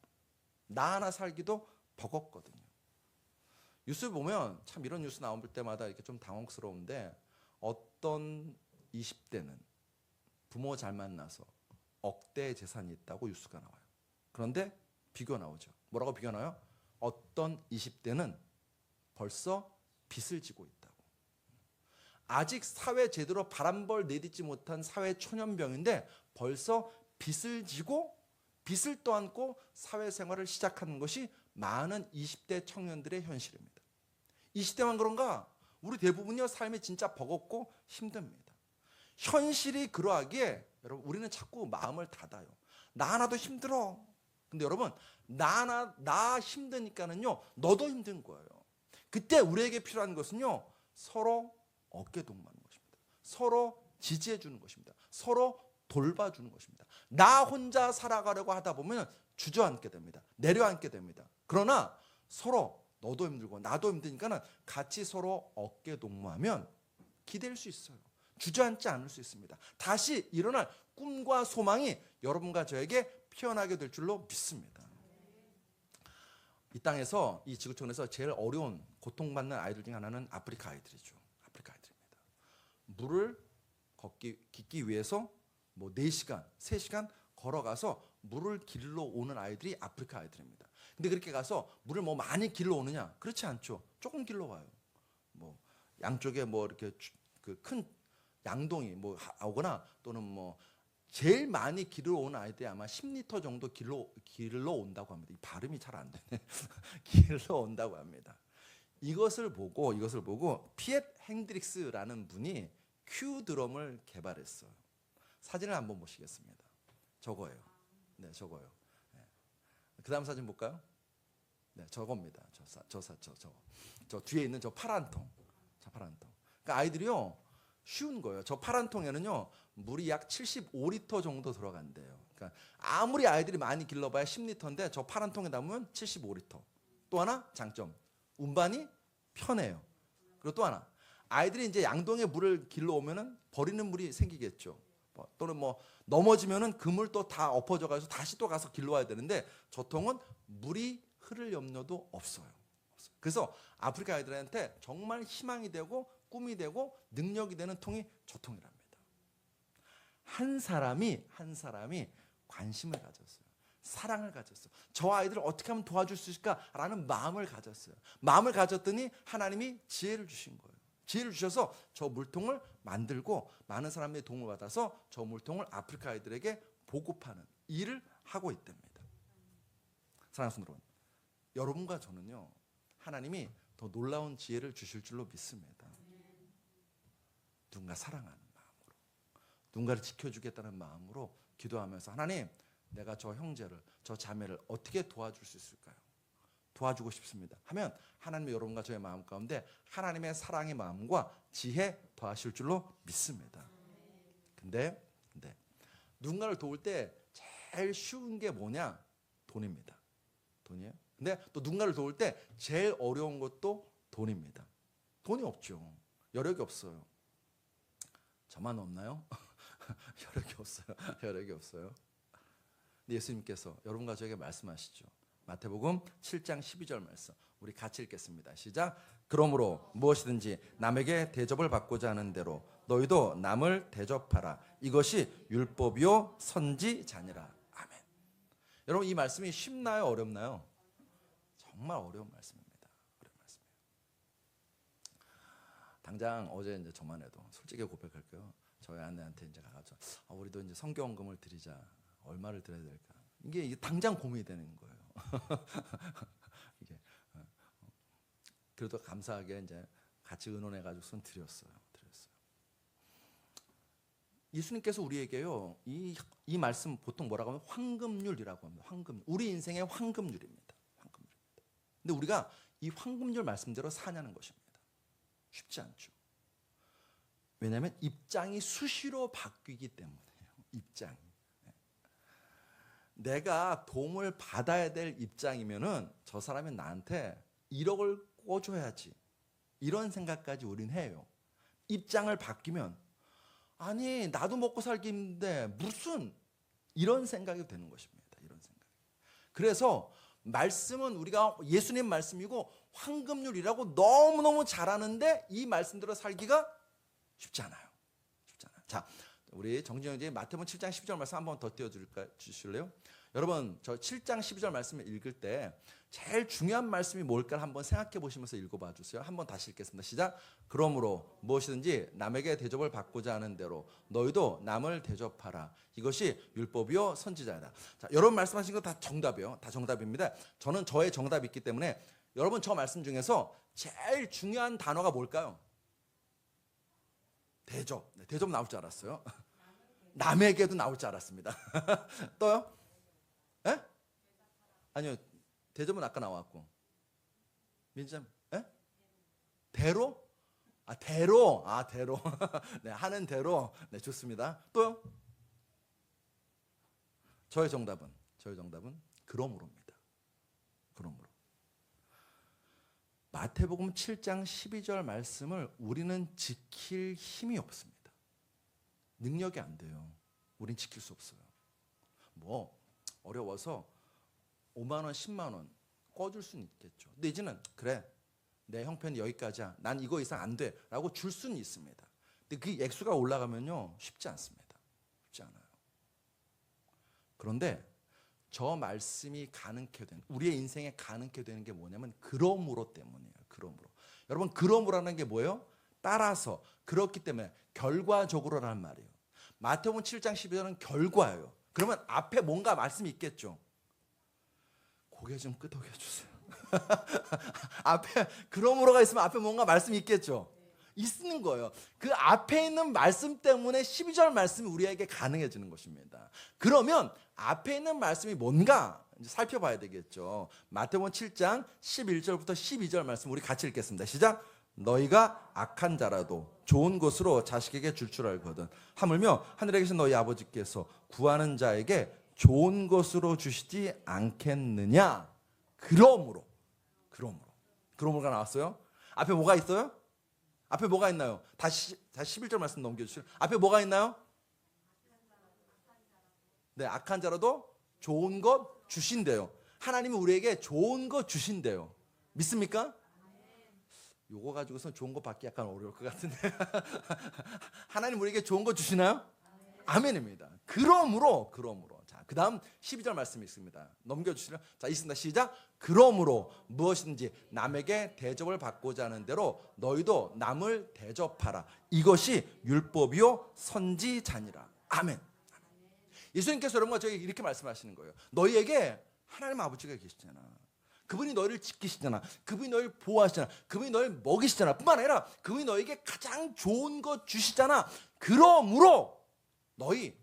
[SPEAKER 1] 나 하나 살기도 버겁거든요. 뉴스 보면 참 이런 뉴스 나올 때마다 이렇게 좀 당혹스러운데 어떤 20대는 부모 잘 만나서 억대 재산이 있다고 뉴스가 나와요. 그런데 비교 나오죠. 뭐라고 비교 나와요? 어떤 20대는 벌써 빚을 지고 있다고. 아직 사회 제대로 바람벌 내딛지 못한 사회 초년병인데 벌써 빚을 지고 빚을 떠안고 사회생활을 시작하는 것이 많은 20대 청년들의 현실입니다. 이 시대만 그런가? 우리 대부분요 삶이 진짜 버겁고 힘듭니다. 현실이 그러하기에 여러분 우리는 자꾸 마음을 닫아요. 나 하나도 힘들어. 근데 여러분 나 힘드니까는요 너도 힘든 거예요. 그때 우리에게 필요한 것은요 서로 어깨 동무하는 것입니다. 서로 지지해 주는 것입니다. 서로 돌봐주는 것입니다. 나 혼자 살아가려고 하다 보면 주저앉게 됩니다. 내려앉게 됩니다. 그러나 서로 너도 힘들고 나도 힘드니까는 같이 서로 어깨 동무하면 기댈 수 있어요. 주저앉지 않을 수 있습니다. 다시 일어날 꿈과 소망이 여러분과 저에게 피어나게 될 줄로 믿습니다. 이 땅에서 이 지구촌에서 제일 어려운 고통받는 아이들 중 하나는 아프리카 아이들이죠. 아프리카 아이들입니다. 물을 깃기 위해서 뭐 4시간, 3시간 걸어가서 물을 길러 오는 아이들이 아프리카 아이들입니다. 근데 그렇게 가서 물을 뭐 많이 길러 오느냐? 그렇지 않죠. 조금 길러 와요. 뭐 양쪽에 뭐 이렇게 그 큰 양동이 뭐 오거나 또는 뭐 제일 많이 길러 오는 아이들이 아마 10리터 정도 길러 온다고 합니다. 이 발음이 잘 안 되네. 길러 온다고 합니다. 이것을 보고 피엣 핸드릭스라는 분이 큐 드럼을 개발했어요. 사진을 한번 보시겠습니다. 저거예요. 네, 저거요. 네. 그다음 사진 볼까요? 네, 저겁니다. 저 뒤에 있는 저 파란 통. 그러니까 아이들이요 쉬운 거예요. 저 파란 통에는요 물이 약 75리터 정도 들어간대요. 그러니까 아무리 아이들이 많이 길러봐야 10리터인데 저 파란 통에 담으면 75리터. 또 하나 장점, 운반이 편해요. 그리고 또 하나, 아이들이 이제 양동에 물을 길러 오면은 버리는 물이 생기겠죠. 또는 뭐 넘어지면은 그 물 또 다 엎어져가지고 다시 또 가서 길러와야 되는데 저 통은 물이 흐를 염려도 없어요. 그래서 아프리카 아이들한테 정말 희망이 되고 꿈이 되고 능력이 되는 통이 저 통이랍니다. 한 사람이 관심을 가졌어요. 사랑을 가졌어요. 저 아이들을 어떻게 하면 도와줄 수 있을까라는 마음을 가졌어요. 마음을 가졌더니 하나님이 지혜를 주신 거예요. 지혜를 주셔서 저 물통을 만들고 많은 사람들의 도움을 받아서 저 물통을 아프리카 아이들에게 보급하는 일을 하고 있답니다. 사랑하는 여러분, 여러분과 저는요 하나님이 더 놀라운 지혜를 주실 줄로 믿습니다. 누군가 사랑하는 마음으로, 누군가를 지켜주겠다는 마음으로 기도하면서 하나님, 내가 저 형제를, 저 자매를 어떻게 도와줄 수 있을까요? 도와주고 싶습니다 하면 하나님이 여러분과 저의 마음 가운데 하나님의 사랑의 마음과 지혜 더하실 줄로 믿습니다. 근데 누군가를 도울 때 제일 쉬운 게 뭐냐? 돈입니다. 돈이에요. 근데 또 누군가를 도울 때 제일 어려운 것도 돈입니다. 돈이 없죠. 여력이 없어요. 저만 없나요? 여력이 없어요. 근데 예수님께서 여러분과 저에게 말씀하시죠. 마태복음 7장 12절 말씀 우리 같이 읽겠습니다. 시작. 그러므로 무엇이든지 남에게 대접을 받고자 하는 대로 너희도 남을 대접하라. 이것이 율법이요 선지자니라. 아멘. 여러분 이 말씀이 쉽나요? 어렵나요? 정말 어려운 말씀입니다. 어려운 말씀이에요. 당장 어제 이제 저만 해도 솔직히 고백할게요. 저희 아내한테 이제 가서 우리도 이제 성경금을 드리자. 얼마를 드려야 될까? 이게 당장 고민이 되는 거예요. 이게 그래도 감사하게 이제 같이 의논해가지고 손 드렸어요. 예수님께서 우리에게요 이 말씀 보통 뭐라고 하면 황금률이라고 합니다. 황금, 우리 인생의 황금률입니다. 근데 우리가 이 황금률 말씀대로 사냐는 것입니다. 쉽지 않죠. 왜냐하면 입장이 수시로 바뀌기 때문에요. 입장이. 내가 도움을 받아야 될 입장이면은 저 사람이 나한테 1억을 꿔줘야지 이런 생각까지 우린 해요. 입장을 바뀌면 아니 나도 먹고 살기 힘든데 무슨 이런 생각이 되는 것입니다. 이런 생각. 그래서 말씀은 우리가 예수님 말씀이고 황금률이라고 너무너무 잘하는데 이 말씀대로 살기가 쉽지 않아요. 자, 우리 정진영님 마태복음 7장 12절 말씀 한번 더 띄워주실래요? 여러분 저 7장 12절 말씀을 읽을 때 제일 중요한 말씀이 뭘까 한번 생각해 보시면서 읽어봐 주세요. 한번 다시 읽겠습니다. 시작. 그러므로 무엇이든지 남에게 대접을 받고자 하는 대로 너희도 남을 대접하라. 이것이 율법이요 선지자이다. 자, 여러분 말씀하신 거 다 정답이요. 다 정답입니다. 저는 저의 정답이 있기 때문에 여러분 저 말씀 중에서 제일 중요한 단어가 뭘까요? 대접. 네, 대접 나올 줄 알았어요. 남에게도 나올 줄 알았습니다. 또요? 에? 아니요. 대접은 아까 나왔고. 민지님, 에? 대로? 대로. 대로. 네, 하는 대로. 네, 좋습니다. 또요? 저의 정답은 그러므로입니다. 그러므로. 마태복음 7장 12절 말씀을 우리는 지킬 힘이 없습니다. 능력이 안 돼요. 우린 지킬 수 없어요. 뭐 어려워서 5만 원, 10만 원 꺼줄 수는 있겠죠. 근데 이제는 그래, 내 형편이 여기까지야. 난 이거 이상 안 돼. 라고 줄 수는 있습니다. 근데 그 액수가 올라가면요, 쉽지 않습니다. 쉽지 않아요. 그런데 저 말씀이 가능케 된, 우리의 인생에 가능케 되는 게 뭐냐면 그러므로 때문이에요. 그러므로. 여러분, 그러므로라는 게 뭐예요? 따라서, 그렇기 때문에, 결과적으로라는 말이에요. 마태복음 7장 12절은 결과예요. 그러면 앞에 뭔가 말씀이 있겠죠. 고개 좀 끄덕여 주세요. 앞에 그러므로가 있으면 앞에 뭔가 말씀이 있겠죠. 있는 거예요. 그 앞에 있는 말씀 때문에 12절 말씀이 우리에게 가능해지는 것입니다. 그러면 앞에 있는 말씀이 뭔가 이제 살펴봐야 되겠죠. 마태복음 7장 11절부터 12절 말씀 우리 같이 읽겠습니다. 시작. 너희가 악한 자라도 좋은 것으로 자식에게 줄 알거든 하물며 하늘에 계신 너희 아버지께서 구하는 자에게 좋은 것으로 주시지 않겠느냐. 그러므로가 나왔어요. 앞에 뭐가 있어요? 앞에 뭐가 있나요? 다시 11절 말씀 넘겨주시죠. 앞에 뭐가 있나요? 네, 악한 자라도 좋은 것 주신대요. 하나님이 우리에게 좋은 것 주신대요. 믿습니까? 요거 가지고서 좋은 거 받기 약간 어려울 것 같은데. 하나님 우리에게 좋은 거 주시나요? 아멘입니다. 그러므로. 자, 그 다음 12절 말씀이 있습니다. 넘겨주시면. 자, 있습니다. 시작. 그러므로 무엇이든지 남에게 대접을 받고자 하는 대로 너희도 남을 대접하라. 이것이 율법이요 선지자니라. 아멘. 예수님께서 여러분과 저에게 이렇게 말씀하시는 거예요. 너희에게 하나님 아버지가 계시잖아. 그분이 너희를 지키시잖아. 그분이 너희를 보호하시잖아. 그분이 너희를 먹이시잖아. 뿐만 아니라 그분이 너희에게 가장 좋은 것 주시잖아. 그러므로 너희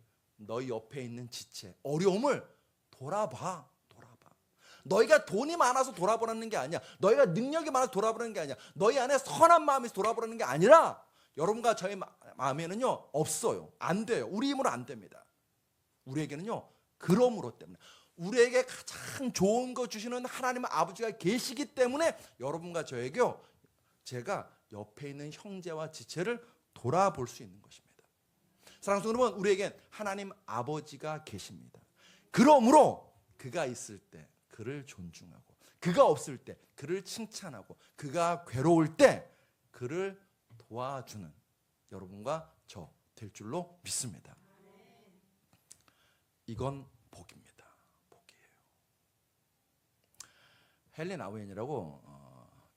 [SPEAKER 1] 옆에 있는 지체, 어려움을 돌아봐. 너희가 돈이 많아서 돌아보라는 게 아니야. 너희가 능력이 많아서 돌아보라는 게 아니야. 너희 안에 선한 마음이 있어서 돌아보라는 게 아니라 여러분과 저의 마음에는요 없어요. 안 돼요. 우리 힘으로 안 됩니다. 우리에게는요 그러므로 때문에, 우리에게 가장 좋은 거 주시는 하나님 아버지가 계시기 때문에 여러분과 저에게요, 제가 옆에 있는 형제와 지체를 돌아볼 수 있는 것입니다. 사랑하는 여러분, 우리에겐 하나님 아버지가 계십니다. 그러므로 그가 있을 때 그를 존중하고, 그가 없을 때 그를 칭찬하고, 그가 괴로울 때 그를 도와주는 여러분과 저 될 줄로 믿습니다. 이건 복입니다. 복이에요. 헬렌 아우엔이라고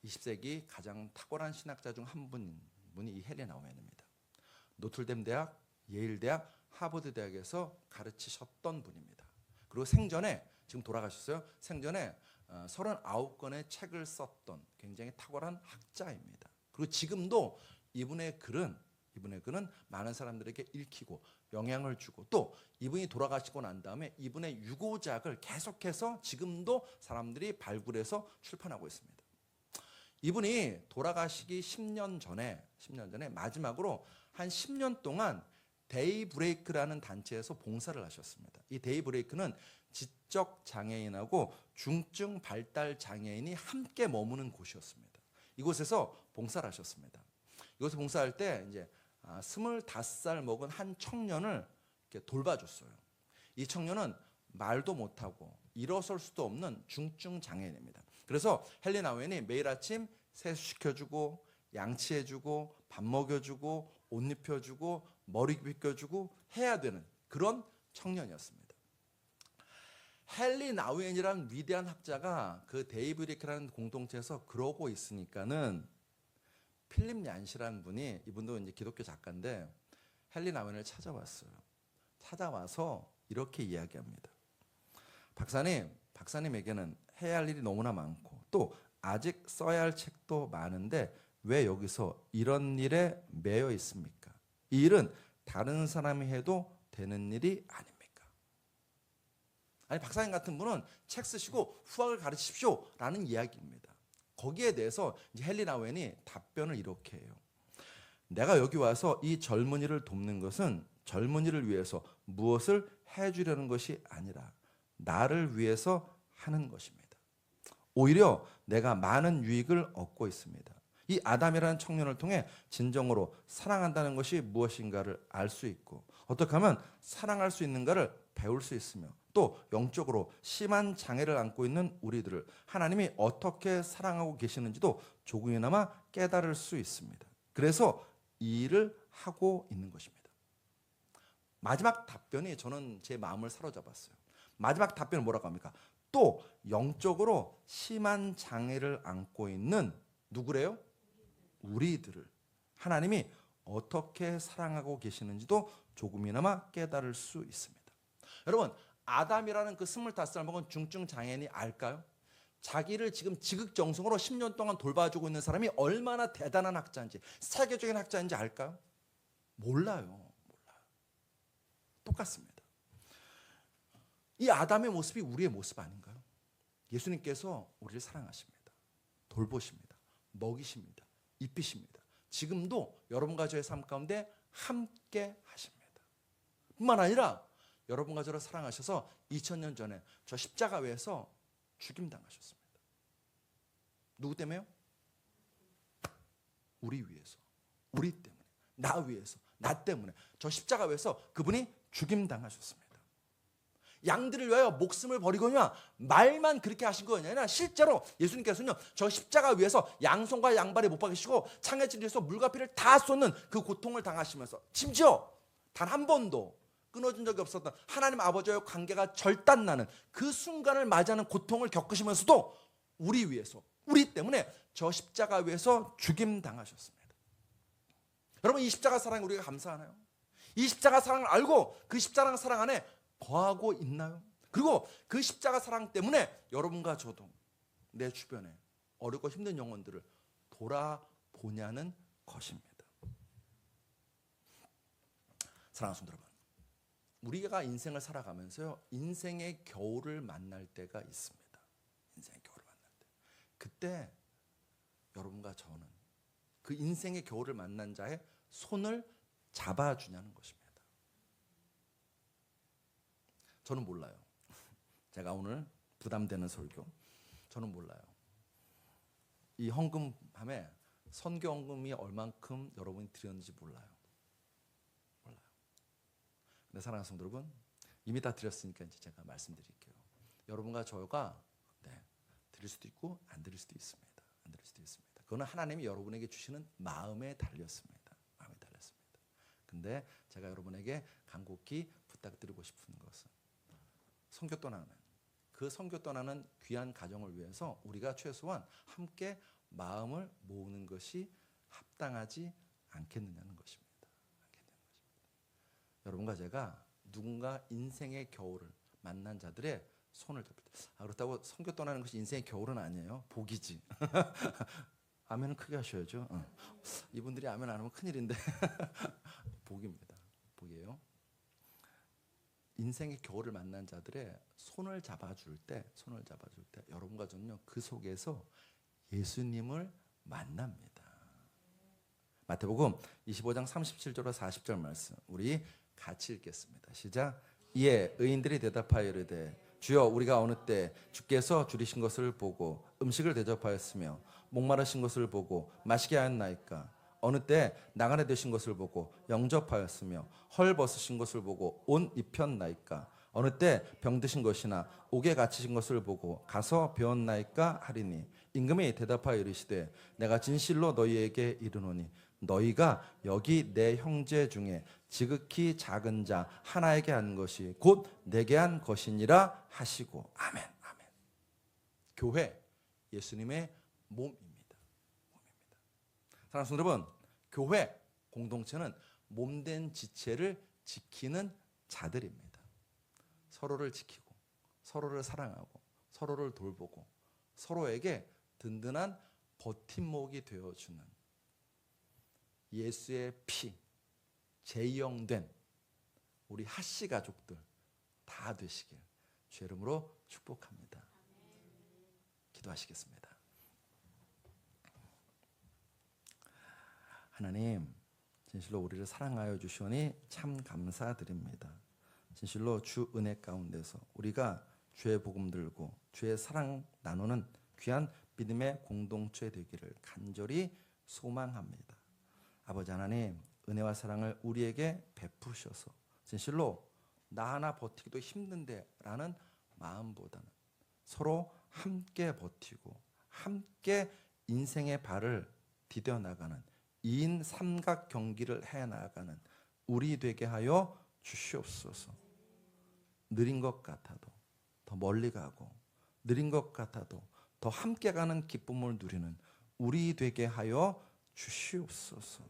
[SPEAKER 1] 20세기 가장 탁월한 신학자 중 한 분이 이 헬렌 아우엔입니다. 노틀댐 대학, 예일 대학, 하버드 대학에서 가르치셨던 분입니다. 그리고 생전에, 지금 돌아가셨어요. 생전에 39권의 책을 썼던 굉장히 탁월한 학자입니다. 그리고 지금도 이분의 글은 많은 사람들에게 읽히고 영향을 주고, 또 이분이 돌아가시고 난 다음에 이분의 유고작을 계속해서 지금도 사람들이 발굴해서 출판하고 있습니다. 이분이 돌아가시기 10년 전에 마지막으로 한 10년 동안 데이브레이크라는 단체에서 봉사를 하셨습니다. 이 데이브레이크는 지적 장애인하고 중증 발달 장애인이 함께 머무는 곳이었습니다. 이곳에서 봉사를 하셨습니다. 이곳에서 봉사할 때 이제 25살 먹은 한 청년을 이렇게 돌봐줬어요. 이 청년은 말도 못하고 일어설 수도 없는 중증 장애인입니다. 그래서 헬렌 아우엔이 매일 아침 세수시켜주고, 양치해주고, 밥 먹여주고, 옷 입혀주고, 머리 빗겨주고 해야 되는 그런 청년이었습니다. 헬렌 아우엔이라는 위대한 학자가 그 데이브레이크라는 공동체에서 그러고 있으니까는 필립 얀시라는 분이, 이분도 이제 기독교 작가인데 헬렌 아우엔을 찾아왔어요. 찾아와서 이렇게 이야기합니다. 박사님에게는 해야 할 일이 너무나 많고 또 아직 써야 할 책도 많은데 왜 여기서 이런 일에 매여 있습니까? 이 일은 다른 사람이 해도 되는 일이 아닙니까? 아니 박사님 같은 분은 책 쓰시고 후학을 가르치십시오라는 이야기입니다. 거기에 대해서 이제 헨리 나우엔이 답변을 이렇게 해요. 내가 여기 와서 이 젊은이를 돕는 것은 젊은이를 위해서 무엇을 해주려는 것이 아니라 나를 위해서 하는 것입니다. 오히려 내가 많은 유익을 얻고 있습니다. 이 아담이라는 청년을 통해 진정으로 사랑한다는 것이 무엇인가를 알 수 있고 어떻게 하면 사랑할 수 있는가를 배울 수 있으며 또 영적으로 심한 장애를 안고 있는 우리들을 하나님이 어떻게 사랑하고 계시는지도 조금이나마 깨달을 수 있습니다. 그래서 이 일을 하고 있는 것입니다. 마지막 답변이 저는 제 마음을 사로잡았어요. 마지막 답변은 뭐라고 합니까? 또 영적으로 심한 장애를 안고 있는 누구래요? 우리들을 하나님이 어떻게 사랑하고 계시는지도 조금이나마 깨달을 수 있습니다. 여러분, 아담이라는 그 25살 먹은 중증 장애인이 알까요? 자기를 지금 지극정성으로 10년 동안 돌봐주고 있는 사람이 얼마나 대단한 학자인지, 세계적인 학자인지 알까요? 몰라요. 똑같습니다. 이 아담의 모습이 우리의 모습 아닌가요? 예수님께서 우리를 사랑하십니다. 돌보십니다. 먹이십니다. 입히십니다. 지금도 여러분과 저의 삶 가운데 함께 하십니다. 뿐만 아니라 여러분과 저를 사랑하셔서 2000년 전에 저 십자가 위에서 죽임당하셨습니다. 누구 때문에요? 우리 위해서, 우리 때문에, 나 위해서, 나 때문에 저 십자가 위에서 그분이 죽임당하셨습니다. 양들을 위하여 목숨을 버리거니와 말만 그렇게 하신 거 아니라 실제로 예수님께서는요 저 십자가 위에서 양손과 양발에 못 박히시고 창에 찔려서 물과 피를 다 쏟는 그 고통을 당하시면서 심지어 단 한 번도 끊어진 적이 없었던 하나님 아버지와의 관계가 절단나는 그 순간을 맞이하는 고통을 겪으시면서도 우리 위해서, 우리 때문에 저 십자가 위에서 죽임당하셨습니다. 여러분, 이 십자가 사랑 우리가 감사하나요? 이 십자가 사랑을 알고 그 십자가 사랑 안에 거하고 있나요? 그리고 그 십자가 사랑 때문에 여러분과 저도 내 주변에 어렵고 힘든 영혼들을 돌아보냐는 것입니다. 사랑하는 성도 여러분, 우리가 인생을 살아가면서요 인생의 겨울을 만날 때가 있습니다. 인생의 겨울을 만날 때, 그때 여러분과 저는 그 인생의 겨울을 만난 자의 손을 잡아주냐는 것입니다. 저는 몰라요. 제가 오늘 부담되는 설교, 저는 몰라요. 이 헌금함에 선교 헌금이 얼만큼 여러분이 드렸는지 몰라요. 근데 사랑하는 성도 여러분, 이미 다 드렸으니까 이제 제가 말씀드릴게요. 여러분과 저가 드릴 수도 있고 안 드릴 수도 있습니다. 안 드릴 수도 있습니다. 그거는 하나님이 여러분에게 주시는 마음에 달렸습니다. 마음에 달렸습니다. 근데 제가 여러분에게 간곡히 부탁드리고 싶은 것은 선교 떠나는, 그 선교 떠나는 귀한 가정을 위해서 우리가 최소한 함께 마음을 모으는 것이 합당하지 않겠느냐는 것입니다. 여러분과 제가 누군가 인생의 겨울을 만난 자들의 손을 잡을 때, 그렇다고 선교 떠나는 것이 인생의 겨울은 아니에요. 복이지. 아멘은 크게 하셔야죠. 이분들이 아멘 안 하면 큰일인데 복입니다. 복이에요. 인생의 겨울을 만난 자들의 손을 잡아줄 때 여러분과 저는요 그 속에서 예수님을 만납니다. 마태복음 25장 37절로 40절 말씀 우리 같이 읽겠습니다. 시작. 이에 의인들이 대답하여 이르되 주여, 우리가 어느 때 주께서 줄이신 것을 보고 음식을 대접하였으며 목마르신 것을 보고 마시게 하였나이까? 어느 때 나그네 되신 것을 보고 영접하였으며 헐 벗으신 것을 보고 옷 입혔나이까? 어느 때 병드신 것이나 옥에 갇히신 것을 보고 가서 배웠나이까 하리니, 임금이 대답하여 이르시되 내가 진실로 너희에게 이르노니 너희가 여기 내 형제 중에 지극히 작은 자 하나에게 한 것이 곧 내게 한 것이니라 하시고. 아멘. 아멘. 교회, 예수님의 몸입니다. 사랑하는 성도 여러분, 교회 공동체는 몸된 지체를 지키는 자들입니다. 서로를 지키고 서로를 사랑하고 서로를 돌보고 서로에게 든든한 버팀목이 되어주는 예수의 피 재영된 우리 하씨 가족들 다 되시길 주의 이름으로 축복합니다. 기도하시겠습니다. 하나님, 진실로 우리를 사랑하여 주시오니 참 감사드립니다. 진실로 주 은혜 가운데서 우리가 주의 복음 들고 주의 사랑 나누는 귀한 믿음의 공동체 되기를 간절히 소망합니다. 아버지 하나님, 은혜와 사랑을 우리에게 베푸셔서 진실로 나 하나 버티기도 힘든데 라는 마음보다는 서로 함께 버티고 함께 인생의 발을 디뎌 나가는 2인 삼각 경기를 해 나가는 우리 되게 하여 주시옵소서. 느린 것 같아도 더 멀리 가고 느린 것 같아도 더 함께 가는 기쁨을 누리는 우리 되게 하여 주시옵소서.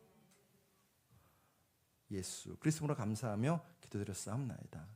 [SPEAKER 1] 예수 그리스도로 감사하며 기도드렸사옵나이다.